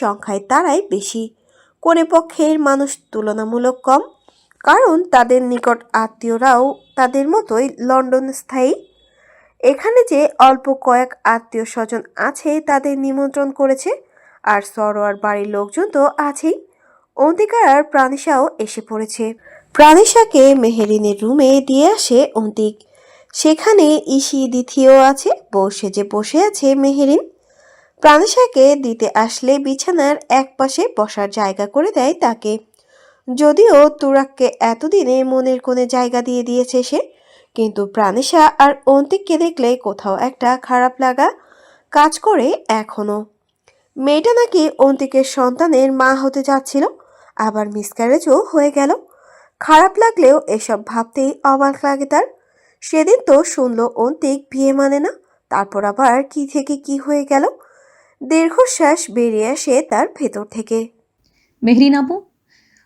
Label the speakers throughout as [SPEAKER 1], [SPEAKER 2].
[SPEAKER 1] সংখ্যায় তারাই বেশি, কনেপক্ষের মানুষ তুলনামূলক কম, কারণ তাদের নিকট আত্মীয়রাও তাদের মতোই লন্ডন স্থায়ী। এখানে যে অল্প কয়েক আত্মীয় স্বজন আছে তাদের নিমন্ত্রণ করেছে, আর সরোয়ার বাড়ির লোকজন তো আছেই। অন্তিকার আর প্রাণিশাও এসে পড়েছে। প্রাণিশাকে মেহেরিনের রুমে দিয়ে আসে অন্তিক। সেখানে ইসি দিথিও আছে, সেজে বসে আছে মেহেরিন। প্রাণিশাকে দিতে আসলে বিছানার একপাশে বসার জায়গা করে দেয় তাকে। যদিও তুরাককে এতদিনে মনের কোণে জায়গা দিয়ে দিয়েছে সে, কিন্তু প্রাণিশা আর অন্তিককে দেখলে কোথাও একটা খারাপ লাগা কাজ করে এখনো। মেয়েটা নাকি অন্তিকের সন্তানের মা হতে যাচ্ছিল, আবার মিসক্যারেজও হয়ে গেল। খারাপ লাগলেও এসব ভাবতেই অবাক লাগে তার। সেদিন তো শুনলো অন্তিক বিয়ে মানে না, তারপর আবার কি থেকে কি হয়ে গেল। দীর্ঘশ্বাস বেরিয়ে আসে তার ভেতর থেকে।
[SPEAKER 2] মেহরিন আপু,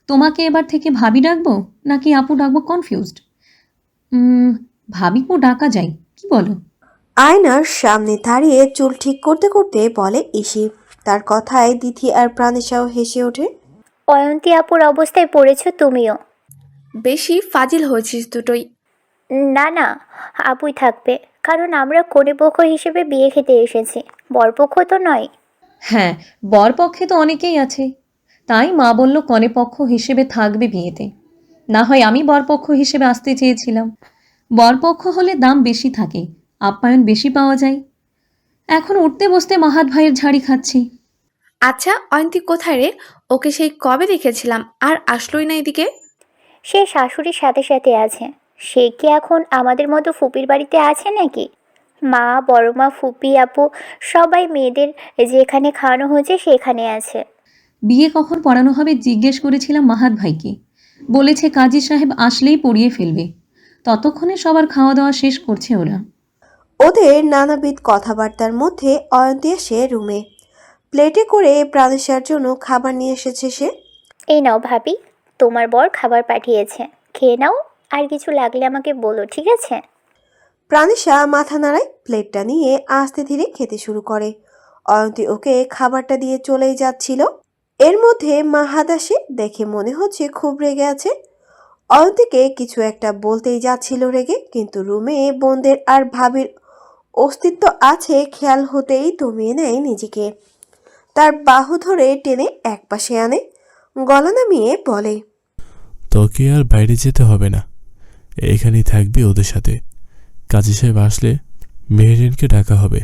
[SPEAKER 2] তোমাকে এবার থেকে ভাবি ডাকবো নাকি আপু ডাকবো কনফিউজড। ভাবিকেও ডাকা যায়, কি বলো?
[SPEAKER 1] আয়নার সামনে দাঁড়িয়ে চুল ঠিক করতে করতে বলে ইসি। তার কথায় দিথি আর প্রাণিশাও হেসে ওঠে।
[SPEAKER 3] অয়ন্তী আপুর অবস্থায় পড়েছো তুমিও।
[SPEAKER 4] বেশি ফাজিল হয়েছিস দুটোই।
[SPEAKER 3] না না, আপুই থাকবে, কারণ আমরা কনেপক্ষ হিসেবে বিয়ে খেতে এসেছি, বরপক্ষ তো নয়।
[SPEAKER 2] হ্যাঁ, বরপক্ষে তো অনেকেই আছে, তাই মা বলল কনেপক্ষ হিসেবে থাকবে বিয়েতে। না হয় আমি বরপক্ষ হিসেবে আসতে চেয়েছিলাম। বরপক্ষ হলে দাম বেশি থাকে, আপ্যায়ন বেশি পাওয়া যায়। এখন উঠতে বসতে মাহাত ভাইয়ের ঝাড়ি খাচ্ছি।
[SPEAKER 4] আচ্ছা অয়ন্তী কোথায় রে? ওকে সেই কবে দেখেছিলাম, আর আসলোই না এদিকে।
[SPEAKER 3] সে শাশুড়ির সাথে সাথে আছে। সে কি এখন আমাদের মতো ফুপির বাড়িতে আছে নাকি? মা, বড় মা, ফুপি, আপু সবাই মেয়েদের যেখানে খাওয়ানো হয়েছে সেখানে আছে।
[SPEAKER 2] বিয়ে কখন পড়ানো হবে জিজ্ঞেস করেছিলাম মাহাত ভাইকে, বলেছে কাজী সাহেব আসলেই পড়িয়ে ফেলবে। ততক্ষণে সবার খাওয়া দাওয়া শেষ করছে ওরা।
[SPEAKER 1] ওদের নানাবিধ কথাবার্তার মধ্যে অয়ন্তী এসে রুমে প্লেটে করে প্রাণিশার জন্য খাবার নিয়ে এসেছে সে।
[SPEAKER 3] এই নাও ভাবি, তোমার বর খাবার পাঠিয়েছে, খেয়ে নাও, আর কিছু লাগলে আমাকে বলো, ঠিক আছে?
[SPEAKER 1] প্রাণিশা মাথা নাড়ায়, প্লেটটা নিয়ে আস্তে ধীরে খেতে শুরু করে। অয়ন্তী ওকে খাবারটা দিয়ে চলেই যাচ্ছিল। এর মধ্যে মাহাদ আসে, দেখে মনে হচ্ছে খুব রেগে আছে। অয়ন্তীকে কিছু একটা বলতেই যাচ্ছিল রেগে, কিন্তু রুমে বোনদের আর ভাবির অস্তিত্ব আছে খেয়াল হতেই দমিয়ে নেয় নিজেকে। তার বাহু ধরে টেনে একপাশে আনে, গলা নামিয়ে বলে,
[SPEAKER 5] তোকে আর বাইরে যেতে হবে না, এখানেই থাকবি ওদের সাথে। কাজী সাহেব আসলে মেহেরিনকে ডাকা হবে,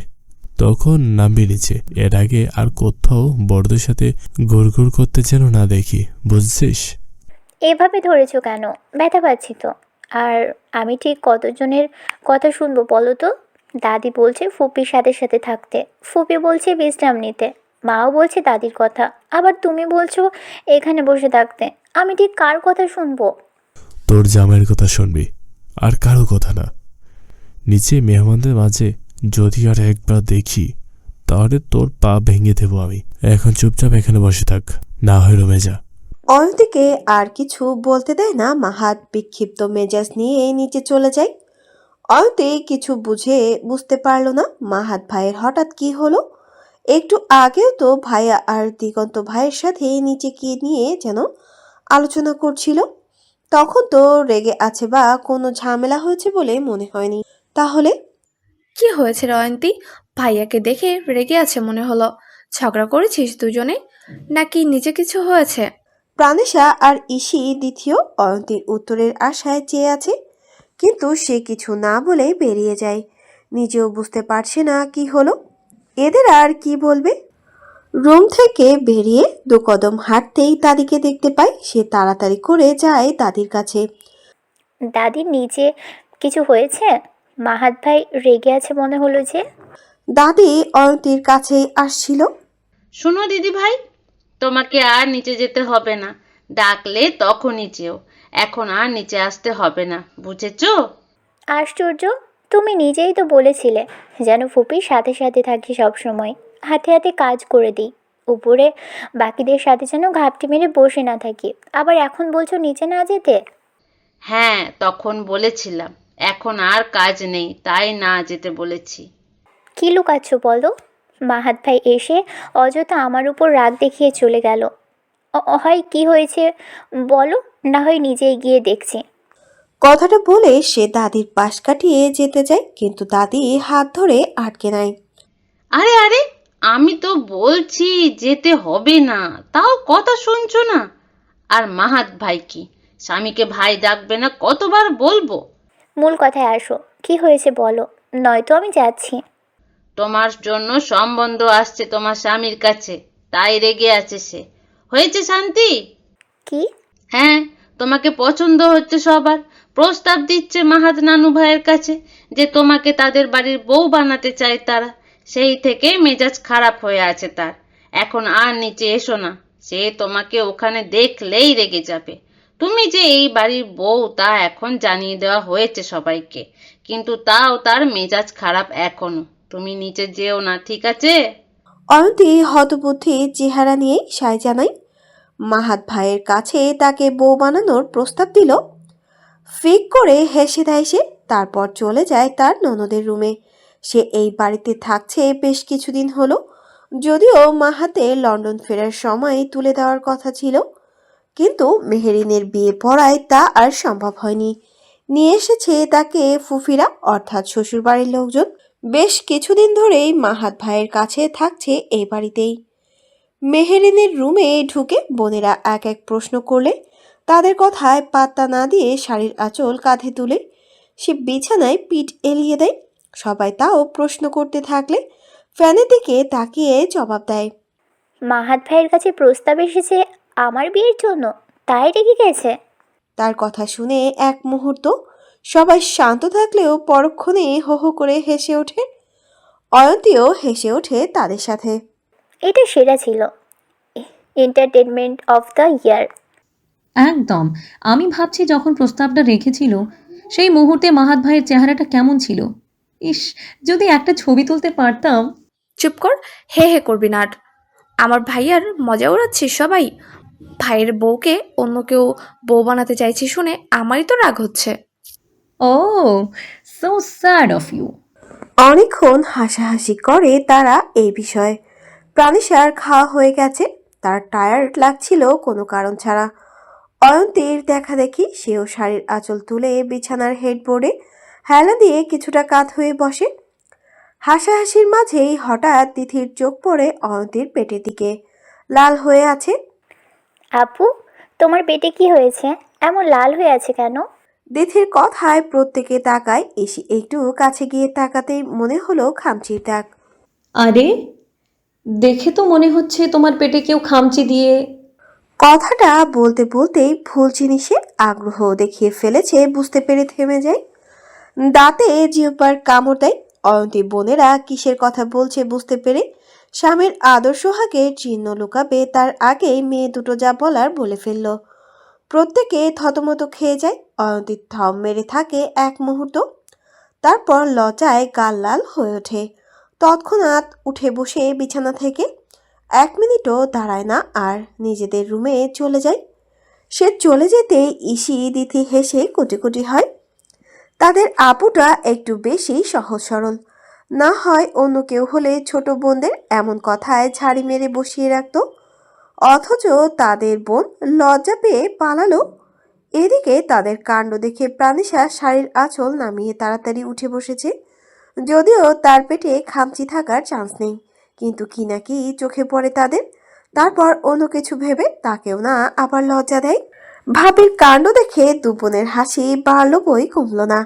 [SPEAKER 5] তখন নামবি নিচে। এর আগে আর কোথাও বড়দের সাথে ঘুরঘুর করতে যেন না দেখি, বুঝছিস?
[SPEAKER 3] এভাবে ধরেছো কেন? ব্যথা পাচ্ছি তো। আর আমি ঠিক কতজনের কথা শুনবো বলো তো? দাদি বলছে ফুপির সাথে সাথে থাকতে, ফুপি বলছে বিশ্রাম নিতে, মাও বলছে দাদির কথা, আবার তুমি বলছো এখানে বসে থাকতে। আমি ঠিক কার কথা শুনবো?
[SPEAKER 5] তোর জামাইয়ের কথা শুনবি, আর কারো কথা না। নিচে মেহমানদের মাঝে যদি আর একবার দেখি, তাহলে তোর পা ভেঙে দেবো আমি। এখন চুপচাপ এখানে বসে থাক, না হয় রুমে যা।
[SPEAKER 1] অয়ন্তীকে আর কিছু বলতে দেয় না মাহাদ। বিক্ষিপ্ত মেজাজ নিয়ে নিচে চলে যায়। অয়ন্তী কিছু বুঝতে পারলো না মাহাদ ভাইয়ের হঠাৎ কি হলো। একটু আগেও তো ভাইয়া আর দিগন্ত ভাইয়ের সাথে নিচে কি নিয়ে যেন আলোচনা করছিল। তখন তো রেগে আছে বা কোনো ঝামেলা হয়েছে বলে মনে হয়নি। তাহলে
[SPEAKER 4] কি হয়েছে রে অয়ন্তী? ভাইয়াকে দেখে রেগে আছে মনে হলো। ঝগড়া করেছিস দুজনে, নাকি নিজে কিছু হয়েছে?
[SPEAKER 1] প্রাণিশা আর ইসি দ্বিতীয় অয়ন্তীর উত্তরের আশায় চেয়ে আছে, কিন্তু সে কিছু না বলে বেরিয়ে যায়। নিজেও বুঝতে পারছে না কি হলো, এদের আর কি বলবে। রুম থেকে বেরিয়ে দু কদম হাঁটতেই দাদিকে দেখতে পায়। সে তাড়াতাড়ি করে যায় দাদির কাছে।
[SPEAKER 3] দাদির নিচে কিছু হয়েছে? মাহাত ভাই রেগে আছে মনে হলো যে।
[SPEAKER 1] দাদি অয়ন্তীর কাছেই আসছিল।
[SPEAKER 6] শোনো দিদি ভাই, তোমাকে আর নিচে যেতে হবে না, ডাকলে তখনই যেও, এখন আর নিচে আসতে হবে না, বুঝেছো?
[SPEAKER 3] আশ্চর্য, তুমি নিজেই তো বলেছিলে যেন ফুপির সাথে সাথে থাকি সব সময়, হাতে হাতে কাজ করে দিই, উপরে বাকিদের সাথে যেন ঘাপটি মেরে বসে না থাকি, আবার এখন বলছো নিচে না যেতে।
[SPEAKER 6] হ্যাঁ, তখন বলেছিলাম, এখন আর কাজ নেই তাই না যেতে বলেছি।
[SPEAKER 3] কি লুকাচ্ছ বলো? মাহাত ভাই এসে অযথা আমার উপর রাগ দেখিয়ে চলে গেল। হয় কি হয়েছে বলো, না হয় নিজেই গিয়ে দেখছি।
[SPEAKER 1] কথাটা বলে সে দাদির পাশ কাটিয়ে যেতে যায়, কিন্তু দাদি হাত ধরে আটকে নেয়।
[SPEAKER 6] আরে আরে, আমি তো বলছি যেতে হবে না, তাও কথা শুনছো না। আর মাহাত ভাই কি, স্বামীকে ভাই ডাকবে না? কতবার বলবো?
[SPEAKER 3] মূল কথায় আসো, কি হয়েছে বলো, নয়তো আমি যাচ্ছি।
[SPEAKER 6] তোমার জন্য সম্বন্ধ আসছে তোমার স্বামীর কাছে, তাই রেগে আছে সে। হয়েছে শান্তি?
[SPEAKER 3] কি?
[SPEAKER 6] হ্যাঁ, তোমাকে পছন্দ হচ্ছে সবার। প্রস্তাব দিচ্ছে মাহাত নানু ভাইয়ের কাছে যে তোমাকে তাদের বাড়ির বউ বানাতে চায় তারা। সেই থেকে মেজাজ খারাপ হয়ে আছে তার। এখন আর নিচে এসো না, সে তোমাকে ওখানে দেখলেই রেগে যাবে। তুমি যে এই বাড়ির বউ তা এখন জানিয়ে দেওয়া হয়েছে সবাইকে, কিন্তু তাও তার মেজাজ খারাপ এখনো। তুমি নিচে যেও না, ঠিক আছে?
[SPEAKER 1] অয়ন্তী হতবুদ্ধি চেহারা নিয়েই সায় জানায়। মাহাত ভাইয়ের কাছে তাকে বউ বানানোর প্রস্তাব দিল। ফিক করে হেসে দেয় সে। তারপর চলে যায় তার ননদের রুমে। সে এই বাড়িতে থাকছে বেশ কিছুদিন হলো। যদিও মাহাতে লন্ডন ফেরার সময় তুলে দেওয়ার কথা ছিল, কিন্তু মেহেরিনের বিয়ে পড়ায় তা আর সম্ভব হয়নি। নিয়ে এসেছে তাকে ফুফিরা, অর্থাৎ শ্বশুরবাড়ির লোকজন। বেশ কিছুদিন ধরেই মাহাত ভাইয়ের কাছে থাকছে এই বাড়িতেই। মেহেরিনের রুমে ঢুকে বোনেরা এক এক প্রশ্ন করলে তাদের কথায় পাত্তা না দিয়ে শাড়ির আঁচল কাঁধে তুলে সে বিছানায় পিঠ এলিয়ে দেয়। সবাই তাও প্রশ্ন করতে থাকলে ফ্যানের দিকে তাকিয়ে জবাব দেয়।
[SPEAKER 3] মাহাত ভাইয়ের কাছে প্রস্তাব এসেছে আমার বিয়ের জন্য, তাই রেগে গেছে?
[SPEAKER 1] তার কথা শুনে এক মুহূর্ত সবাই শান্ত থাকলেও পরক্ষণে হো হো করে হেসে ওঠে। অয়ন্তীও হেসে ওঠে তাদের সাথে।
[SPEAKER 3] এটা সেরা ছিল, এন্টারটেনমেন্ট অফ দ্য ইয়ার।
[SPEAKER 2] একদম। আমি ভাবছি যখন প্রস্তাবটা রেখেছিল সেই মুহূর্তে মাহাত ভাইয়ের চেহারাটা কেমন ছিল। ইস, যদি একটা ছবি তুলতে পারতাম।
[SPEAKER 4] চুপ কর, হে হে করবি না আর। আমার ভাইয়ার মজা উড়াচ্ছিস সবাই। ভাইয়ের বউকে অন্য কেউ বউ বানাতে চাইছে শুনে আমারই তো রাগ হচ্ছে।
[SPEAKER 2] ও, সো স্যাড অফ ইউ।
[SPEAKER 1] অনেকক্ষণ হাসাহাসি করে তারা এই বিষয়ে। প্রাণীসার খাওয়া হয়ে গেছে, তার টায়ার্ড লাগছিল কোনো কারণ ছাড়া। অয়ন্তীর দেখা দেখি সেও শাড়ির আঁচল তুলে বিছানার হেডবোর্ডে হেলা দিয়ে কিছুটা কাত হয়ে বসে। হাসাহাসির মাঝেই হঠাৎ তিথির চোখ পড়ে অয়ন্তীর পেটের দিকে। লাল হয়ে আছে।
[SPEAKER 3] আপু, তোমার পেটে কি হয়েছে, এমন লাল হয়ে আছে কেন?
[SPEAKER 1] তিথির কথায় প্রত্যেকে তাকায়। এসে একটু কাছে গিয়ে তাকাতেই মনে হলো খামচির দাগ।
[SPEAKER 2] আরে, দেখে তো মনে হচ্ছে তোমার পেটে কেউ খামচি দিয়ে।
[SPEAKER 1] কথাটা বলতে বলতেই ভুল জিনিসে আগ্রহ দেখিয়ে ফেলেছে বুঝতে পেরে থেমে যায়। দাঁতে জিহ্বার কামড় দেয়। অয়ন্তী বোনেরা কিসের কথা বলছে বুঝতে পেরে স্বামীর আদর্শ হাগের চিহ্ন লুকাবে তার আগেই মেয়ে দুটো যা বলার বলে ফেলল। প্রত্যেকে থতমত খেয়ে যায়। অয়ন্তী থম মেরে থাকে এক মুহূর্ত, তারপর লজ্জায় গাল লাল হয়ে ওঠে। তৎক্ষণাৎ উঠে বসে বিছানা থেকে 1 মিনিটও দাঁড়ায় না আর নিজেদের রুমে চলে যায়। সে চলে যেতে ইসি দিথি হেসে কুটি হয়। তাদের আপুটা একটু বেশি সহজ সরল। না হয় অন্য কেউ হলে ছোট বোনদের এমন কথায় ঝাড়ি মেরে বসিয়ে রাখত, অথচ তাদের বোন লজ্জা পেয়ে পালালো। এদিকে তাদের কাণ্ড দেখে প্রাণীশা শাড়ির আঁচল নামিয়ে তাড়াতাড়ি উঠে বসেছে। যদিও তার পেটে খামচি থাকার চান্স নেই, কিন্তু কি না কি চোখে পড়ে তাদের। তারপর অন্য কিছু ভেবে তাকেও না আবার লজ্জা দেয়। ভাবির কাণ্ড দেখে দু বোনের হাসি বাড়ল বই কমল না,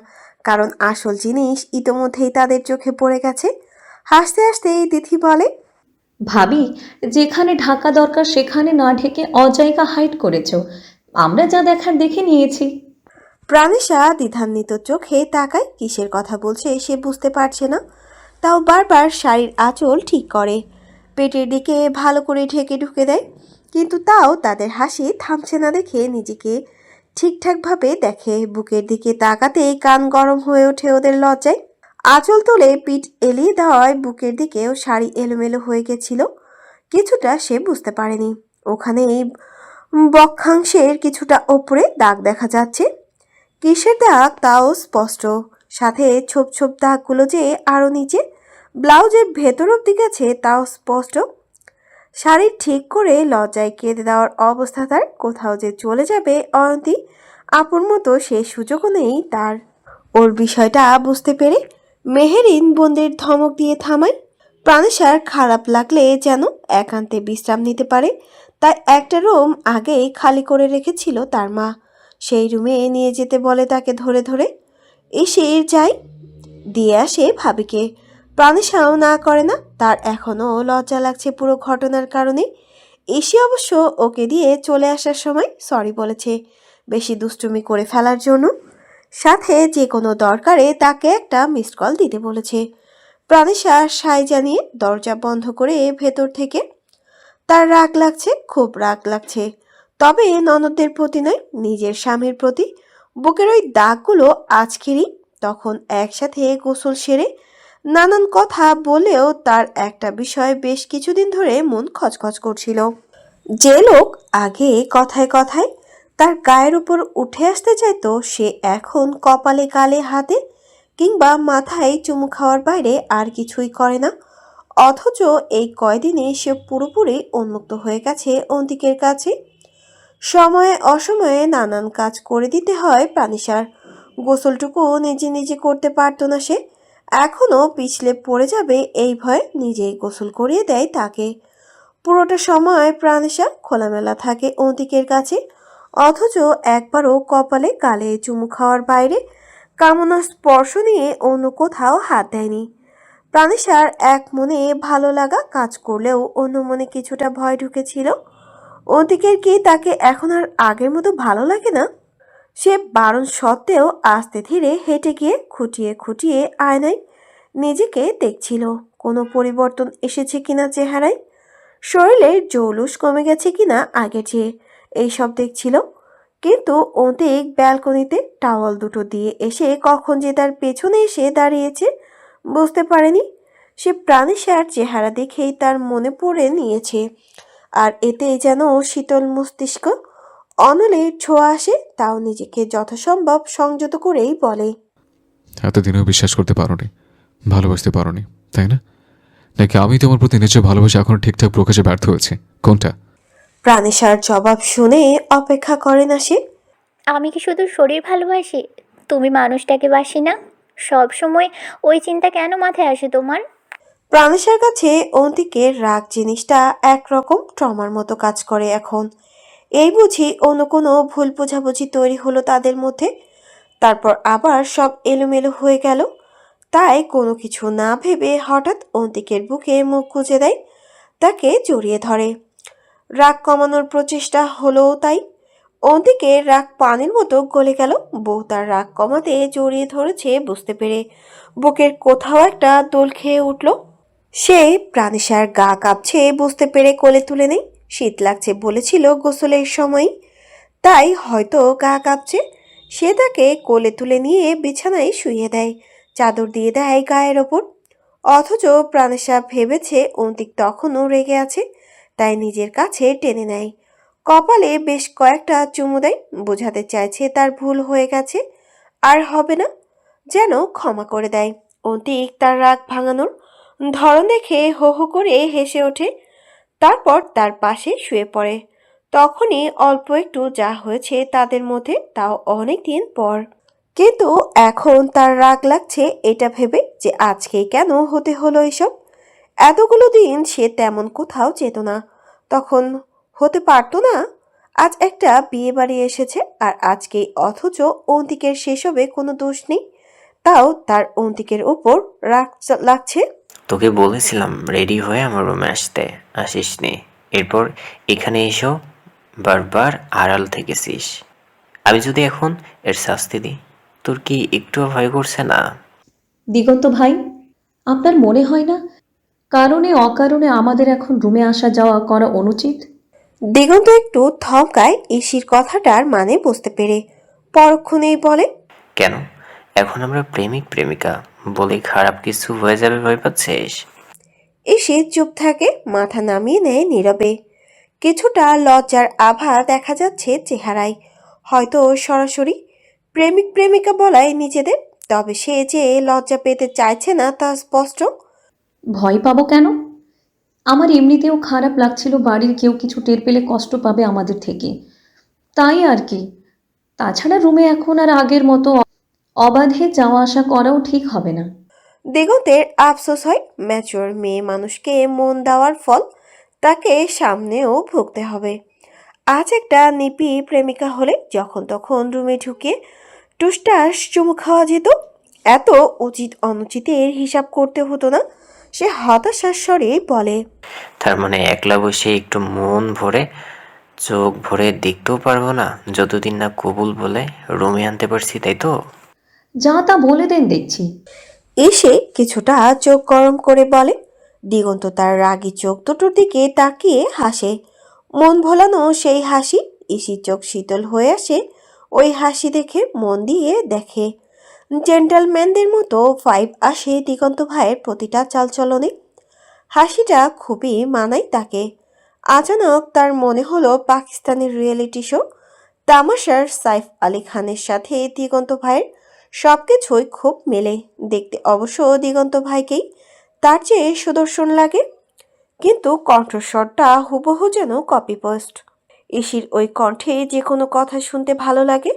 [SPEAKER 1] কারণ আসল জিনিস ইতোমধ্যেই তাদের চোখে পড়ে গেছে। হাসতে হাসতেই তিথি বলে,
[SPEAKER 2] ভাবি, যেখানে ঢাকা দরকার সেখানে না ঢেকে অজায়গা হাইড করেছো। আমরা যা দেখার দেখে নিয়েছি।
[SPEAKER 1] প্রাণীশা দ্বিধান্বিত চোখে তাকায়। কিসের কথা বলছে সে বুঝতে পারছে না, তাও বারবার শাড়ির আঁচল ঠিক করে পেটের দিকে ভালো করে ঢেকে ঢুকে দেয়। কিন্তু তাও তাদের হাসি থামছে না দেখে নিজেকে ঠিকঠাকভাবে দেখে। বুকের দিকে তাকাতে কান গরম হয়ে ওঠে ওদের লজ্জায়। আঁচল তুলে পিঠ এলিয়ে দেওয়ায় বুকের দিকেও শাড়ি এলোমেলো হয়ে গেছিল। কিছুটা সে বুঝতে পারেনি। ওখানে বক্ষাংশের কিছুটা ওপরে দাগ দেখা যাচ্ছে। কিসের দাগ তাও স্পষ্ট, সাথে ছোপ ছোপ দাগগুলো যে আরো নিচে। ব্লাউজের ভেতর অব্দি গেছে তাও স্পষ্ট। শাড়ি ঠিক করে লজ্জায় কেঁদে দেওয়ার অবস্থা তার। কোথাও যে চলে যাবে অয়ন্তী আপুর মতো সেই সুযোগও নেই তার। ওর বিষয়টা বুঝতে পেরে মেহেরিন বোনদের ধমক দিয়ে থামায়। প্রাণেশার খারাপ লাগলে যেন একান্তে বিশ্রাম নিতে পারে, তাই একটা রুম আগেই খালি করে রেখেছিল তার মা। সেই রুমে নিয়ে যেতে বলে তাকে ধরে ধরে। এসে যাই দিয়ে আসে ভাবিকে। প্রাণেশাও না করে না, তার এখনও লজ্জা লাগছে পুরো ঘটনার কারণে। এসে অবশ্য ওকে দিয়ে চলে আসার সময় সরি বলেছে বেশি দুষ্টুমি করে ফেলার জন্য, সাথে যে কোনো দরকারে তাকে একটা মিসড কল দিতে বলেছে। প্রাণেশা সায় জানিয়ে দরজা বন্ধ করে ভেতর থেকে। তার রাগ লাগছে, খুব রাগ লাগছে, তবে ননদদের প্রতি নয়, নিজের স্বামীর প্রতি। বুকের ওই দাগগুলো আজকেরই। তখন একসাথে গোসল সেরে নানান কথা বলেও তার একটা বিষয় বেশ কিছুদিন ধরে মন খচখচ করছিল। যে লোক আগে কথায় কথায় তার গায়ের উপর উঠে আসতে চাইতো, সে এখন কপালে গালে হাতে কিংবা মাথায় চুমু খাওয়ার বাইরে আর কিছুই করে না। অথচ এই কয়দিনে সে পুরোপুরি উন্মুক্ত হয়ে গেছে অন্তিকের কাছে। সময়ে অসময়ে নানান কাজ করে দিতে হয় প্রাণিসার। গোসলটুকু নিজে নিজে করতে পারতো না সে। এখনও পিছলে পড়ে যাবে এই ভয়ে নিজেই গোসল করিয়ে দেয় তাকে। পুরোটা সময় প্রাণেশা খোলামেলা থাকে অন্তিকের কাছে, অথচ একবারও কপালে গালে চুমু খাওয়ার বাইরে কামনা স্পর্শ নিয়ে অন্য কোথাও হাত দেয়নি। প্রাণেশার এক মনে ভালো লাগা কাজ করলেও অন্য মনে কিছুটা ভয় ঢুকেছিল। অন্তিকের কি তাকে এখন আর আগের মতো ভালো লাগে না? সে বারণ সত্ত্বেও আস্তে ধীরে হেঁটে গিয়ে খুঁটিয়ে খুঁটিয়ে আয়নায় নিজেকে দেখছিল। কোনো পরিবর্তন এসেছে কিনা চেহারায়, শরীরের জৌলুস কমে গেছে কিনা আগের চেয়ে, এইসব দেখছিল। কিন্তু অন্তিক ব্যালকনিতে টাওয়াল দুটো দিয়ে এসে কখন যে তার পেছনে এসে দাঁড়িয়েছে বুঝতে পারেনি। সে প্রাণেশার চেহারা দেখেই তার মনে পড়ে নিয়েছে, আর এতে যেন শীতল মস্তিষ্ক অনলের ছোঁয়া আসে। তাও নিজেকে যথাসম্ভব সংযত করেই বলে,
[SPEAKER 7] এতদিনেও বিশ্বাস করতে পারোনি, ভালোবাসতে পারোনি, তাই না? নাকি আমি তোমার প্রতি নিজের ভালোবাসা এখনো ঠিকঠাক প্রকাশে ব্যর্থ হয়েছে? কোনটা?
[SPEAKER 1] প্রাণেশার জবাব শুনে অপেক্ষা করে না সে।
[SPEAKER 3] আমি কি শুধু শরীর ভালোবাসি, তুমি মানুষটাকে বাসি না? সব সময় ওই চিন্তা কেন মাথায় আসে তোমার?
[SPEAKER 1] প্রাণেশার কাছে অন্তিকের রাগ জিনিসটা একরকম ট্রমার মতো কাজ করে এখন। এই বুঝি অন্য কোনো ভুল বোঝাবুঝি তৈরি হলো তাদের মধ্যে, তারপর আবার সব এলোমেলো হয়ে গেল। তাই কোনো কিছু না ভেবে হঠাৎ অন্তিকের বুকে মুখ গুজে দেয়, তাকে জড়িয়ে ধরে। রাগ কমানোর প্রচেষ্টা হলো তাই। অন্তিকের রাগ পানির মতো গলে গেল। বউ তার রাগ কমাতে জড়িয়ে ধরেছে বুঝতে পেরে বুকের কোথাও একটা দোল খেয়ে উঠল। সে প্রাণেশার গা কাঁপছে বুঝতে পেরে কোলে তুলে নেই। শীত লাগছে বলেছিল গোসলের সময়, তাই হয়তো গা কাঁপছে। সে তাকে কোলে তুলে নিয়ে বিছানায় শুইয়ে দেয়, চাদর দিয়ে দেয় গায়ের ওপর। অথচ প্রাণেশা ভেবেছে অন্তিক তখনও রেগে আছে, তাই নিজের কাছে টেনে নেয়। কপালে বেশ কয়েকটা চুমু দেয়, বোঝাতে চাইছে তার ভুল হয়ে গেছে, আর হবে না, যেন ক্ষমা করে দেয়। অন্তিক তার রাগ ভাঙানোর ধরন দেখে হো হো করে হেসে ওঠে, তারপর তার পাশে শুয়ে পড়ে। তখনই অল্প একটু যা হয়েছে তাদের মধ্যে, তাও অনেক দিন পর। কিন্তু এখন তার রাগ লাগছে এটা ভেবে যে আজকেই কেন হতে হলো এসব। এতগুলো দিন সে তেমন কোথাও যেত না, তখন হতে পারতো না। আজ একটা বিয়ে বাড়ি এসেছে আর আজকেই, অথচ অন্তিকের সেসবে কোনো দোষ নেই, তাও তার অন্তিকের ওপর রাগ লাগছে।
[SPEAKER 8] তোকে বলেছিলাম রেডি হয়ে আমার রুমে আসতে, আসিসনি। এরপর এখানে এসেও বারবার আড়াল থেকেছিস। আমি যদি এখন এর শাস্তি দিই, তোর কি একটুও ভয় করছে না?
[SPEAKER 2] দিগন্ত ভাই, আপনার মনে হয় না কারণে অকারণে আমাদের এখন রুমে আসা যাওয়া করা অনুচিত?
[SPEAKER 1] দিগন্ত একটু থমকায় ইসির কথাটার মানে বুঝতে পেরে। পরক্ষণেই বলে,
[SPEAKER 8] কেন? এখন আমরা প্রেমিক প্রেমিকা বলে খারাপ কিছু হয়ে যাবে ভয় পাচ্ছিস?
[SPEAKER 1] ইসি চুপ থাকে, মাথা নামিয়ে নেয় নীরবে। কিছুটা লজ্জার আভা দেখা যাচ্ছে চেহারায়। হয়তো সরাসরি প্রেমিক প্রেমিকা বলায় নিজেদের, তবে সে যে লজ্জা পেতে চাইছে না তা স্পষ্ট।
[SPEAKER 2] ভয় পাবো কেন? আমার এমনিতেও খারাপ লাগছিল বাড়ির কেউ কিছু টের পেলে কষ্ট পাবে আমাদের থেকে, তাই আর কি। তাছাড়া রুমে এখন আর আগের মতো অবাধে যাওয়া আসা করাও ঠিক হবে না।
[SPEAKER 1] দিগন্তের আফসোস হয়, ম্যাচিওর মেয়ে মানুষকে মন দেওয়ার ফল তাকে সামনেও ভুগতে হবে। আজ একটা নিপি প্রেমিকা হলে যখন তখন রুমে ঢুকে টুসটাস চুমু খাওয়া যেত, এত উচিত অনুচিতের হিসাব করতে হতো না। সে হতাশার স্বরে বলে,
[SPEAKER 8] তার মানে একলা বসে একটু মন ভরে চোখ ভরে দেখতেও পারবো না যতদিন না কবুল বলে রুমে আনতে পারছি, তাই তো?
[SPEAKER 2] যা তা বলে দেন দেখছি।
[SPEAKER 1] এসে কিছুটা চোখ গরম করে বলে। দিগন্ত তার রাগী চোখ দুটোর দিকে তাকিয়ে হাসে, মন ভোলানো সেই হাসি। ইসির চোখ শীতল হয়ে আসে ওই হাসি দেখে, মন দিয়ে দেখে। জেন্টালম্যানদের মতো ভাইব আসে দিগন্ত ভাইয়ের প্রতিটা চালচলনে। হাসিটা খুবই মানায় তাকে। আচানক তার মনে হলো পাকিস্তানের রিয়েলিটি শো তামাশার সাইফ আলী খানের সাথে দিগন্ত ভাইয়ের সবকিছুই খুব মেলে। দেখতে অবশ্য দিগন্ত ভাইকেই তার চেয়ে সুদর্শন লাগে, কিন্তু কণ্ঠস্বরটা হুবহু যেন কপি পোস্ট। ইসির ওই কণ্ঠে যে কোনো কথা শুনতে ভালো লাগে,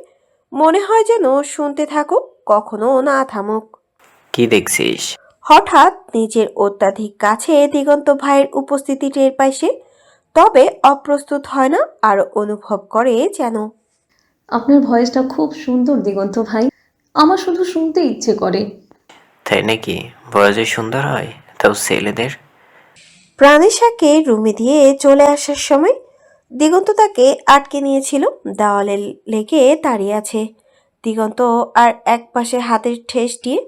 [SPEAKER 1] মনে হয় যেন শুনতে থাকুক, কখনো না থামুক।
[SPEAKER 8] কি দেখছিস?
[SPEAKER 1] হঠাৎ নিজের অত্যাধিক কাছে দিগন্ত ভাইয়ের উপস্থিতি টের পায় সে, তবে অপ্রস্তুত হয় না, আরো অনুভব করে যেন।
[SPEAKER 2] আপনার ভয়েসটা খুব সুন্দর দিগন্ত ভাই, আমার শুধু শুনতে ইচ্ছে করে।
[SPEAKER 8] তাই নাকি? বয়সে সুন্দর হয়, তাও ছেলেদের।
[SPEAKER 1] প্রাণেশাকে রুমে দিয়ে চলে আসার সময় দিগন্ত তাকে আটকে নিয়েছিল, দেওয়ালে লেগে দাঁড়িয়ে আছে। দিগন্ত আর এক পাশে হাতের ঠেস দিয়ে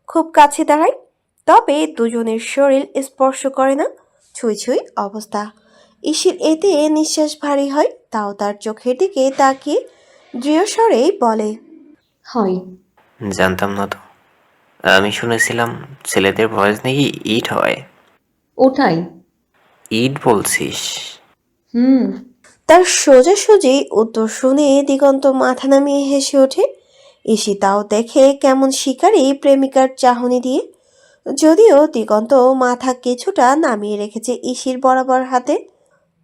[SPEAKER 1] খুব কাছে দাঁড়ায়, তবে দুজনের শরীর স্পর্শ করে না, ছুঁই ছুঁই অবস্থা। ইসির এতে নিঃশ্বাস ভারী হয়, তাও তার চোখের দিকে তাকিয়ে দৃঢ় স্বরেই বলে,
[SPEAKER 2] হয়।
[SPEAKER 8] জানতাম না তো। আমি শুনেছিলাম ছেলেদের ভয়েস নাকি ইট হয়।
[SPEAKER 2] ওটাই।
[SPEAKER 8] ইট বলছিস?
[SPEAKER 2] হুম।
[SPEAKER 1] তার সোজাসুজি উত্তর শুনে দিগন্ত মাথা নামিয়ে হেসে ওঠে। ইসি তাও দেখে কেমন শিকারী প্রেমিকার চাহনি দিয়ে, যদিও দিগন্ত মাথা কিছুটা নামিয়ে রেখেছে ইসির বরাবর হাতে,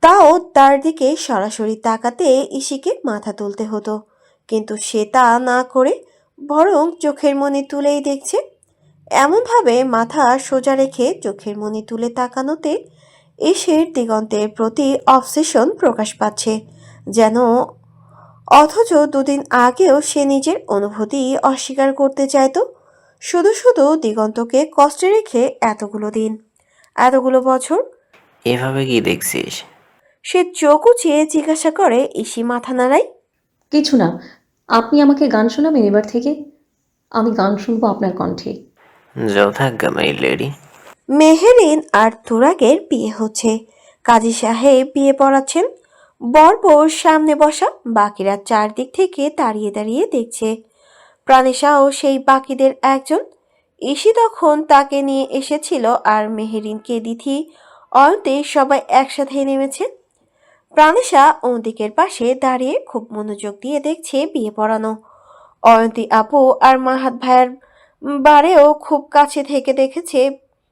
[SPEAKER 1] তাও তার দিকে সরাসরি তাকাতে ইসিকে মাথা তুলতে হতো, কিন্তু সে তা না করে বরং চোখের মনি তুলেই দেখছে। এমনভাবে মাথা সোজা রেখে চোখের মনি তুলে তাকানোতে ইসির দিগন্তের প্রতি অবসেশন প্রকাশ পাচ্ছে যেন, অথচ দুদিন আগেও সে নিজের অনুভূতি অস্বীকার করতে চাইতো। শুধু শুধু দিগন্তকে কষ্টে রেখে এতগুলো দিন, এতগুলো বছর।
[SPEAKER 8] এভাবে কি দেখছিস?
[SPEAKER 1] সে চোখ উঁচিয়ে জিজ্ঞাসা করে। ইসি মাথা নাড়ায়।
[SPEAKER 2] কিছু না, আপনি আমাকে গান শোনাবেন এবার থেকে? আমি গান শুনবো আপনার কণ্ঠে।
[SPEAKER 8] যথাজ্ঞা মাই লেডি।
[SPEAKER 1] মেহেরিন আর তুরাগের বিয়ে হচ্ছে, কাজী সাহেব বিয়ে পড়াচ্ছেন। বর বউর সামনে বসা, বাকিরা চারদিক থেকে দাঁড়িয়ে দাঁড়িয়ে দেখছে। প্রাণেশাও সেই বাকিদের একজন। ইসি তখন তাকে নিয়ে এসেছিল, আর মেহেরিনকে দিথি অয়তে সবাই একসাথে নেমেছে। প্রাণেশা অন্তিকের পাশে দাঁড়িয়ে খুব মনোযোগ দিয়ে দেখছে বিয়ে পড়ানো। অয়ন্তী আপু আর মাহাত ভাইয়ের বারেও খুব কাছে থেকে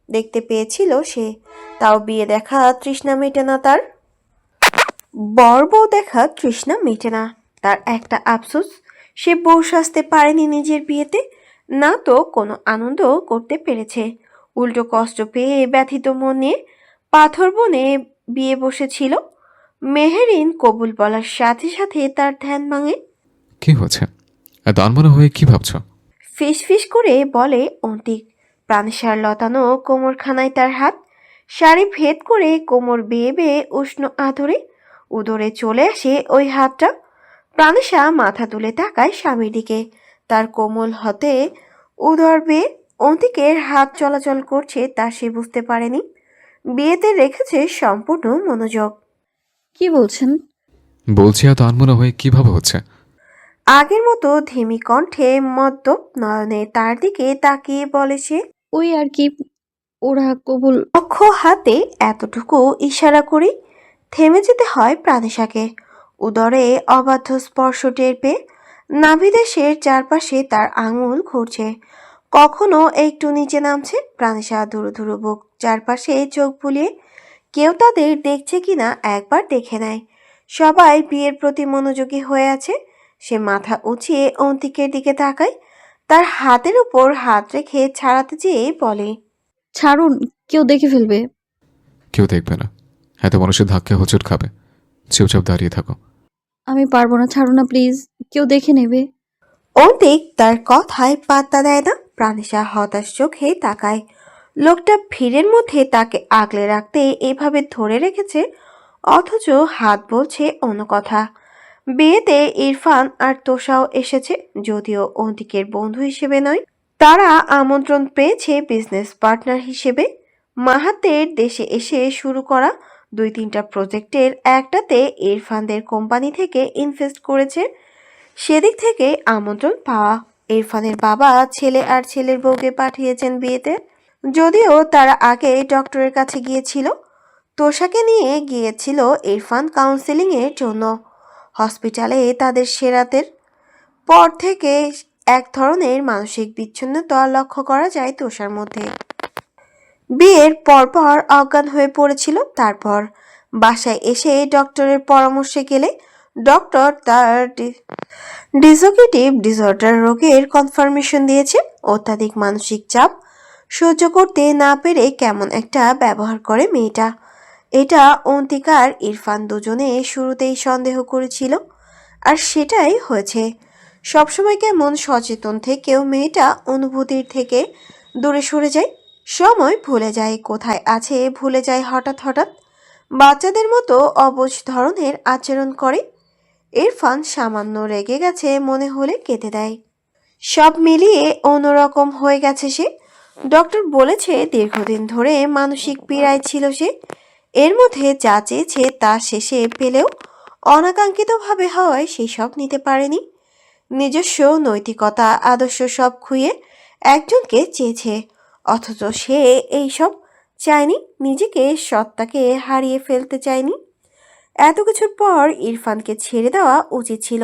[SPEAKER 1] দেখতে পেয়েছিল সে, তাও বিয়ে দেখা তৃষ্ণা মেটে না তার। বর বউ দেখা তৃষ্ণা মেটে না তার। একটা আফসোস, সে বউ সাজতে পারেনি নিজের বিয়েতে, না তো কোনো আনন্দ করতে পেরেছে। উল্টো কষ্ট পেয়ে ব্যথিত মনে পাথর বনে বিয়ে বসেছিল। মেহেরিন কবুল বলার সাথে সাথে তার ধ্যান ভাঙে।
[SPEAKER 7] কি হচ্ছে? এত আনমনা হয়ে কি ভাবছো?
[SPEAKER 1] ফিস ফিস করে বলে অন্তিক। প্রাণসার লতানো কোমরখানায় তার হাত, শাড়ি ভেদ করে কোমর বেয়ে বেয়ে উষ্ণ আদরে উদরে চলে আসে ওই হাতটা। প্রাণেশা মাথা তুলে তাকায় স্বামীর দিকে, তার কোমল হতে উদর বেয়ে অন্তিকের হাত চলাচল করছে তা সে বুঝতে পারেনি। বিয়েতে রেখেছে সম্পূর্ণ মনোযোগ।
[SPEAKER 9] কি বলছেন?
[SPEAKER 7] বলছি এত আনমনা হয়ে কিভাবে হচ্ছে?
[SPEAKER 1] আগের মতো ধিমি কণ্ঠে মদ্যপ নয়নে তার দিকে তাকিয়ে বলে সে।
[SPEAKER 9] ওই আর কি, ওরা কবুল।
[SPEAKER 1] অক্ষ হাতে এতটুকু ইশারা করে থেমে যেতে হয় প্রাণেশাকে। উদরে অবাধ্য স্পর্শ টের পেয়ে নাভিদেশের চারপাশে তার আঙুল ঘুরছে, কখনো একটু নিচে নামছে। প্রাণেশা ধুরু ধুরু বুক চারপাশে চোখ বুলিয়ে কেউ তাদের দেখছে কিনা একবার দেখে নেয়। সবাই বিয়ের প্রতি মনোযোগী হয়ে আছে। সে মাথা উঁচিয়ে অন্তিকের দিকে তাকায়, তার হাতের উপর হাত রেখে ছাড়াতে চেয়ে বলে,
[SPEAKER 9] ছাড়ুন, কেউ দেখে ফেলবে।
[SPEAKER 7] কেউ দেখবে না, এত মানুষের ধাক্কা হোঁচট খাবে। চুপচাপ দাঁড়িয়ে থাকো।
[SPEAKER 9] আমি পারবো না, ছাড়ুন না প্লিজ, কেউ দেখে নেবে।
[SPEAKER 1] অন্তিক তার কথায় পাত্তা দেয় না। প্রাণিশা হতাশ চোখে তাকায়। লোকটা ভিড়ের মধ্যে তাকে আগলে রাখতে এভাবে ধরে রেখেছে, অথচ হাত বলছে অন্য কথা। বিয়েতে ইরফান আর তোষাও এসেছে, যদিও অন্তিকের বন্ধু হিসেবে নয়। তারা আমন্ত্রণ পেয়েছে বিজনেস পার্টনার হিসেবে। মাহাতের দেশে এসে শুরু করা 2-3টা প্রজেক্টের একটাতে ইরফানদের কোম্পানি থেকে ইনভেস্ট করেছে। সেদিক থেকে আমন্ত্রণ পাওয়া। ইরফানের বাবা ছেলে আর ছেলের বউকে পাঠিয়েছেন বিয়েতে। যদিও তারা আগে ডক্টরের কাছে গিয়েছিল। তোষাকে নিয়ে গিয়েছিল ইরফান কাউন্সেলিং এর জন্য। হসপিটালে তাদের সেরাতের পর থেকে এক ধরনের মানসিক বিচ্ছিন্নতা লক্ষ্য করা যায় তোষার মধ্যে। বিয়ের পরপর অজ্ঞান হয়ে পড়েছিল। তারপর বাসায় এসে ডক্টরের পরামর্শে গেলে ডক্টর তার ডিসোসিয়েটিভ ডিসঅর্ডার রোগের কনফার্মেশন দিয়েছে। অত্যাধিক মানসিক চাপ সহ্য করতে না পেরে কেমন একটা ব্যবহার করে মেয়েটা। এটা অন্তিকার ইরফান দুজনে শুরুতেই সন্দেহ করেছিল, আর সেটাই হয়েছে। সবসময় কেমন সচেতন থেকেও মেয়েটা অনুভূতির থেকে দূরে সরে যায়। সময় ভুলে যায় কোথায় আছে, ভুলে যায় হঠাৎ হঠাৎ। বাচ্চাদের মতো অবুঝ ধরনের আচরণ করে। ইরফান সামান্য রেগে গেছে মনে হলে কেঁদে দেয়। সব মিলিয়ে অন্যরকম হয়ে গেছে সে। ডক্টর বলেছে দীর্ঘদিন ধরে মানসিক পীড়ায় ছিল সে। এর মধ্যে যা চেয়েছে তা শেষে পেলেও অনাকাঙ্ক্ষিতভাবে হওয়ায় সেই সব নিতে পারেনি। নিজস্ব নৈতিকতা আদর্শ সব খুইয়ে একজনকে চেয়েছে, অথচ সে এইসব চায়নি। নিজেকে সত্তাকে হারিয়ে ফেলতে চায়নি। এত কিছুর পর ইরফানকে ছেড়ে দেওয়া উচিত ছিল,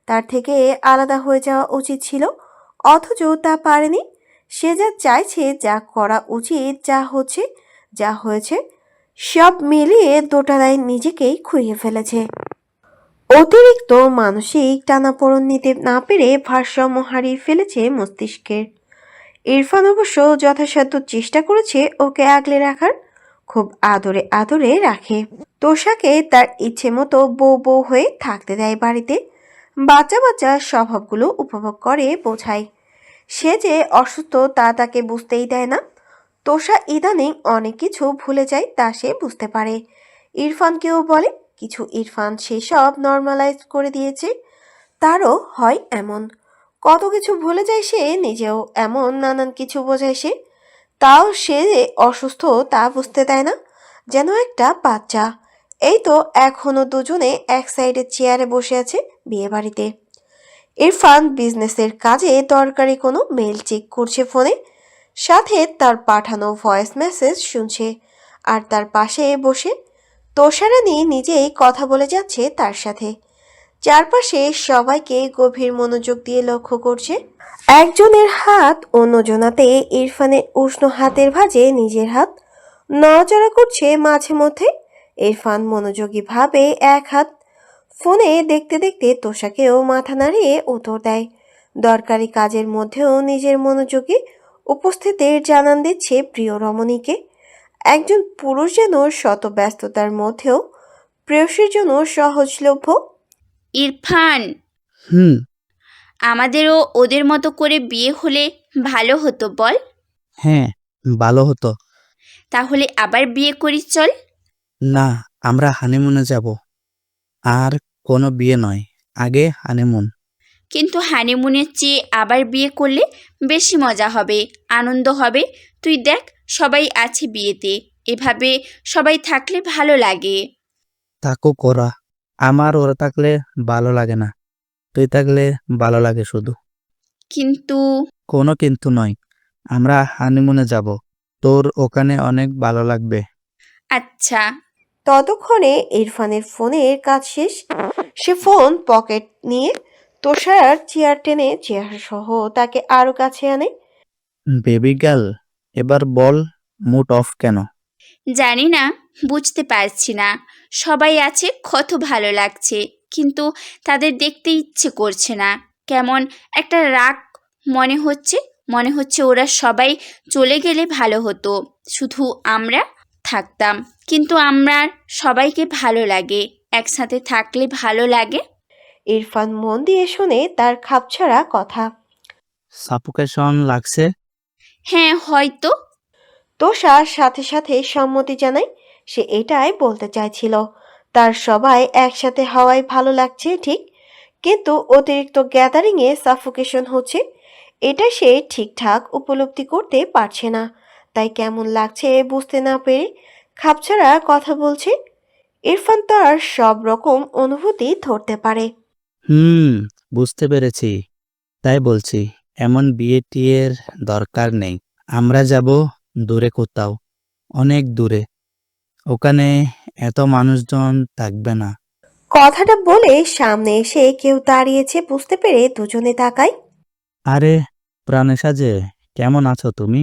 [SPEAKER 1] তার থেকে আলাদা হয়ে যাওয়া উচিত ছিল, অথচ তা পারেনি। সে যা চাইছে, যা করা উচিত, যা হয়েছে, সব মিলিয়ে দোটানায় নিজেকেই খুইয়ে ফেলেছে। অতিরিক্ত মানসিক টানাপোড়েন নিতে না পেরে ভারসাম্য হারিয়ে ফেলেছে মস্তিষ্কের। ইরফান অবশ্য যথাসাধ্য চেষ্টা করেছে ওকে আগলে রাখার। খুব আদরে আদরে রাখে। তোষাকে তার ইচ্ছে মতো বউ বউ হয়ে থাকতে দেয় বাড়িতে। বাচ্চা বাচ্চা স্বভাবগুলো উপভোগ করে, বোঝায়। সে যে অসুস্থ তা তাকে বুঝতেই দেয় না। তোষা ইদানিং অনেক কিছু ভুলে যায়, তা সে বুঝতে পারে। ইরফানকেও বলে কিছু। ইরফান সেসব নর্মালাইজ করে দিয়েছে। তারও হয় এমন। কত কিছু ভুলে যায় সে নিজেও, এমন নানান কিছু বোঝায় সে। তাও সে যে অসুস্থ তা বুঝতে দেয় না, যেন একটা বাচ্চা। এই তো এখনো দুজনে এক সাইডে চেয়ারে বসে আছে বিয়ে বাড়িতে। ইরফান বিজনেসের কাজে দরকারি কোনো মেল চেক করছে ফোনে, সাথে তার পাঠানো ভয়েস মেসেজ শুনছে। আর তার পাশে বসে তোষারানী নিজেই কথা বলে যাচ্ছে তার সাথে। চারপাশে সবাইকে গভীর মনোযোগ দিয়ে লক্ষ্য করছে। একজনের হাত অন্যজনাতে ইরফানের উষ্ণ হাতের ভাঁজে নিজের হাত নড়াচড়া করছে মাঝে মধ্যে। ইরফান মনোযোগী ভাবে এক হাত ফোনে দেখতে দেখতে তোষাকেও মাথা নাড়িয়ে উত্তর দেয়। দরকারি কাজের মধ্যেও নিজের মনোযোগী উপস্থিতির জানান দিচ্ছে প্রিয় রমণীকে। একজন পুরুষ যেন শত ব্যস্ততার মধ্যেও প্রেয়সীর জন্য সহজলভ্য।
[SPEAKER 10] ইরফান,
[SPEAKER 11] হুম।
[SPEAKER 10] আমাদেরও ওদের মতো করে বিয়ে হলে ভালো হতো বল।
[SPEAKER 11] হ্যাঁ, ভালো হতো।
[SPEAKER 10] তাহলে আবার বিয়ে করিস চল।
[SPEAKER 11] না, আমরা হানিমুনে যাব। আর কোনো বিয়ে নয়, আগে হানিমুন।
[SPEAKER 10] কিন্তু হানিমুনের চেয়ে আবার বিয়ে করলে বেশি মজা হবে, আনন্দ হবে। তুই দেখ সবাই আছে বিয়েতে, এভাবে সবাই থাকলে ভালো লাগে।
[SPEAKER 11] থাকুক ওরা, আমার ওরা থাকলে ভালো লাগে না। তুই থাকলে ভালো লাগে শুধু।
[SPEAKER 10] কিন্তু
[SPEAKER 11] কোনো কিন্তু নয়, আমরা হানিমুনে যাব। তোর ওখানে অনেক ভালো লাগবে।
[SPEAKER 10] আচ্ছা।
[SPEAKER 1] ততক্ষণে ইরফানের ফোনের কাজ শেষ। সে ফোন পকেট নিয়ে তোষার চেয়ার টেনে চেয়ার সহ তাকে আরো কাছে আনে।
[SPEAKER 11] বেবি গার্ল, এবার বল মুড অফ কেন?
[SPEAKER 10] জানি না, বুঝতে পারছি না। সবাই আছে, কত ভালো লাগছে, কিন্তু তাদের দেখতে ইচ্ছে করছে না। কেমন একটা রাগ মনে হচ্ছে। মনে হচ্ছে ওরা সবাই চলে গেলে ভালো হতো, শুধু আমরা থাকতাম। কিন্তু আমার সবাইকে ভালো লাগে, একসাথে থাকলে ভালো লাগে।
[SPEAKER 1] ইরফান মন দিয়ে শুনে তার খাপছাড়া কথা।
[SPEAKER 11] সাফোকেশন লাগছে?
[SPEAKER 10] হ্যাঁ, হয়তো।
[SPEAKER 1] তোষা সাথে সাথে সম্মতি জানায়। সে এটাই বলতে চাইছিল, তার সবাই একসাথে হওয়ায় ভালো লাগছে ঠিক, কিন্তু অতিরিক্ত গ্যাদারিং এ সাফোকেশন হচ্ছে, এটা সে ঠিকঠাক উপলব্ধি করতে পারছে না। তাই কেমন লাগছে বুঝতে না পেরে খাপছাড়া কথা বলছে। ইরফান তার সব রকম অনুভূতি ধরতে পারে।
[SPEAKER 11] বুঝতে পেরেছি। তাই বলছি, এমন বিয়ে টিয়ের দরকার নেই। আমরা যাব দূরে কোথাও, অনেক দূরে। ওখানে এত মানুষজন থাকবে না।
[SPEAKER 1] কথাটা বলে সামনে এসে কেউ দাঁড়িয়েছে বুঝতে পেরে দুজনে তাকায়।
[SPEAKER 11] আরে প্রাণেশা যে, কেমন আছো তুমি?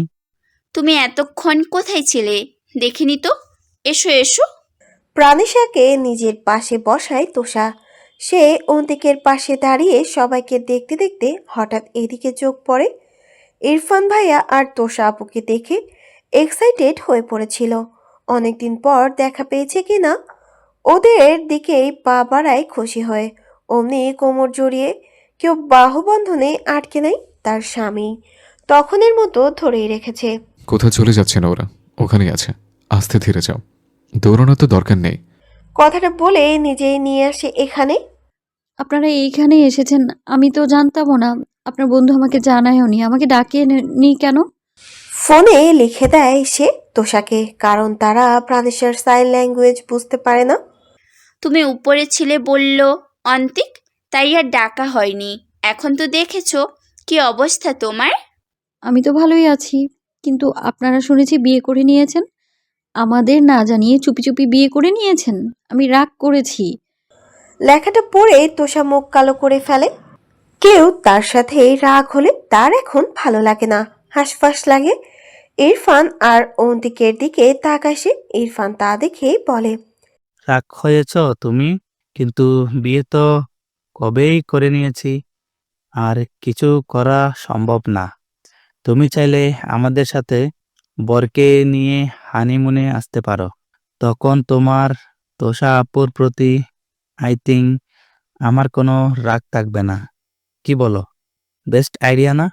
[SPEAKER 10] তুমি এতক্ষণ কোথায় ছিলে? দেখিনি তো। এসো এসো।
[SPEAKER 1] প্রাণিশাকে নিজের পাশে বসায় তোষা। সে অন্তিকের পাশে দাঁড়িয়ে সবাইকে দেখতে দেখতে হঠাৎ এদিকে চোখ পড়ে। ইরফান ভাইয়া আর তোষা আপুকে দেখে এক্সাইটেড হয়ে পড়েছিল। অনেকদিন পর দেখা পেয়েছে কিনা ওদের দিকেই পা বাড়ায় খুশি হয়ে। অমনি কোমর জড়িয়ে কেউ বাহুবন্ধনে আটকে নেয়, তার স্বামী তখনের মতো ধরেই রেখেছে।
[SPEAKER 7] কোথাও চলে যাচ্ছে না ওরা, ওখানেই আছে। আস্তে ধীরে যাও, দৌড়ানোর তো দরকার নেই।
[SPEAKER 1] কথাটা বলে নিজেই নিয়ে আসে এখানে।
[SPEAKER 9] আপনারা এইখানে এসেছেন, আমি তো জানতামও না। আপনার বন্ধু আমাকে জানায়ওনি, আমাকে ডাকিয়ে নি কেন?
[SPEAKER 1] ফোনে লিখে দেয় সে তোষাকে, কারণ তারা প্রাণেশের সাইন ল্যাঙ্গুয়েজ বুঝতে পারে না।
[SPEAKER 10] তুমি উপরে ছিলে বলল অন্তিক, তাই আর ডাকা হয়নি। এখন তো দেখেছো কি অবস্থা তোমার।
[SPEAKER 9] আমি তো ভালোই আছি, কিন্তু আপনারা শুনেছি বিয়ে করে নিয়েছেন। আমাদের না জানিয়ে চুপি চুপি বিয়ে করে নিয়েছেন। আমি রাগ করেছি।
[SPEAKER 1] লেখাটা পড়ে তোষা মুখ কালো করে ফেলে। কেউ তার সাথে রাগ হলে তার এখন ভালো লাগে না, হাসফাস লাগে। ইরফান আর অন্তিকের দিকে তাকায় সে। ইরফান তা দেখে বলে,
[SPEAKER 11] রাগ হয়েছ তুমি? কিন্তু বিয়ে তো কবেই করে নিয়েছি, আর কিছু করা সম্ভব না। তুমি চাইলে আমাদের সাথে বরকে নিয়ে হানিমুনে আসতে পারো। তখন তোমার তোষা আপুর প্রতি আই থিঙ্ক আমার কোনো রাগ থাকবে না। কি বলো? বেস্ট আইডিয়া না?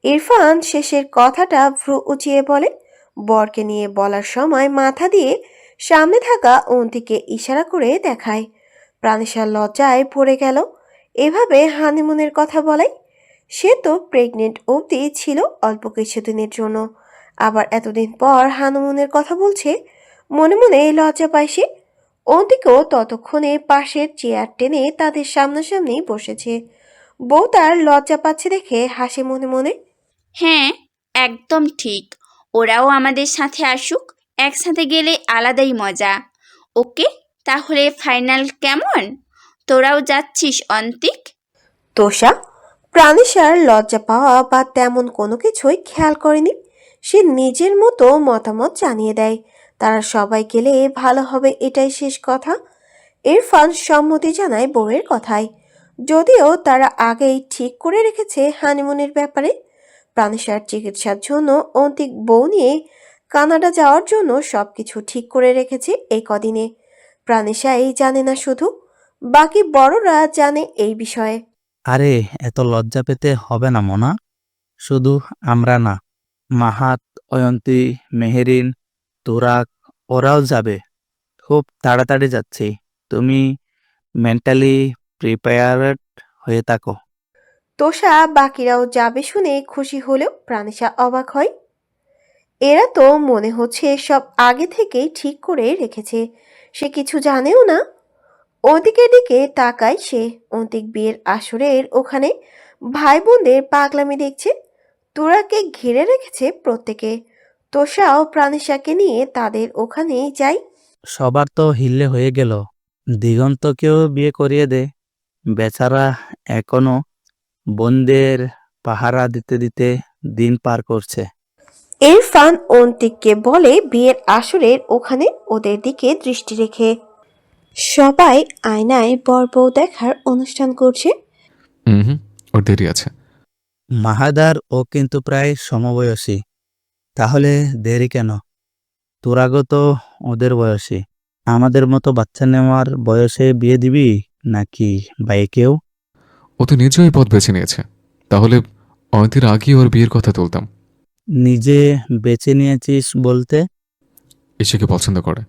[SPEAKER 1] ইরফান শেষের কথাটা ভ্রু উঁচিয়ে বলে। বরকে নিয়ে বলার সময় মাথা দিয়ে সামনে থাকা অন্তিকে ইশারা করে দেখায়। প্রাণেশার লজ্জায় পড়ে গেল। এভাবে হানিমুনের কথা বলাই, সে তো প্রেগনেন্ট অবধি ছিল অল্প কিছুদিনের জন্য, আবার এতদিন পর হানিমুনের কথা বলছে। মনে মনে লজ্জা পায় সে। অন্তিকেও ততক্ষণে পাশের চেয়ার টেনে তাদের সামনাসামনি বসেছে। বউ তার লজ্জা পাচ্ছে দেখে হাসে মনে মনে।
[SPEAKER 10] হ্যাঁ, একদম ঠিক। ওরাও আমাদের সাথে আসুক, একসাথে গেলে আলাদাই মজা। ওকে, তাহলে ফাইনাল কেমন? তোরাও যাচ্ছিস অন্তিক?
[SPEAKER 1] তোষা প্রাণেশার লজ্জা পাওয়া বা তেমন কোনো কিছুই খেয়াল করেনি। সে নিজের মতো মতামত জানিয়ে দেয়, তারা সবাই গেলে ভালো হবে, এটাই শেষ কথা। ইরফান সম্মতি জানায় বউয়ের কথায়, যদিও তারা আগেই ঠিক করে রেখেছে হানিমুনের ব্যাপারে। প্রাণেশার চিকিৎসার জন্য অন্তিক বউ নিয়ে কানাডা যাওয়ার জন্য সবকিছু ঠিক করে রেখেছে এই কদিনে। প্রাণেশাই জানে না শুধু, বাকি বড়রা জানে এই বিষয়ে।
[SPEAKER 11] আরে এত লজ্জা পেতে হবে না মোনা। শুধু আমরা না, মাহাত, অয়ন্তী, মেহেরিন, তুরাক ওরাও যাবে। খুব তাড়াতাড়ি যাচ্ছি। তুমি মেন্টালি প্রিপেয়ার্ড হয়ে থাকো।
[SPEAKER 1] তোষা বাকিরাও যাবে শুনে খুশি হলেও প্রাণেশা অবাক হয়। এরা তো মনে হচ্ছে সব আগে থেকেই ঠিক করে রেখেছে, সে কিছু জানেও না। ওদিকের দিকে তাকায় সে। অন্তিক বিয়ের আসরের ওখানে ভাই বোনদের পাগলামি দেখছে। তোরাকে ঘিরে রেখেছে প্রত্যেকে। তোষাও প্রাণেশাকে নিয়ে তাদের ওখানেই যায়।
[SPEAKER 11] সবার তো হিল্লে হয়ে গেল, দিগন্তকেও বিয়ে করিয়ে দে। বেচারা এখনো বোনদের পাহারা দিতে দিতে দিন পার করছে।
[SPEAKER 1] ইরফান অন্তিককে বলে বিয়ের আসরের ওখানে ওদের দিকে দৃষ্টি রেখে। সবাই আয়নায় বর বউ দেখার অনুষ্ঠান করছে।
[SPEAKER 7] হুম, ওর দেরি আছে।
[SPEAKER 11] মাহাদার ও কিন্তু প্রায় সমবয়সী, তাহলে দেরি কেন? তোরাগো তো ওদের বয়সী। আমাদের মতো বাচ্চা নেওয়ার বয়সে বিয়ে দিবি নাকি বাইকেও?
[SPEAKER 7] ও তো নিজেও এই পথ বেছে নিয়েছে, তাহলে অয়ন্তীর আগেই ওর বিয়ের কথা তুলতাম।
[SPEAKER 11] নিজে বেছে নিয়েছিস বলতে?
[SPEAKER 7] এসেকে পছন্দ করে,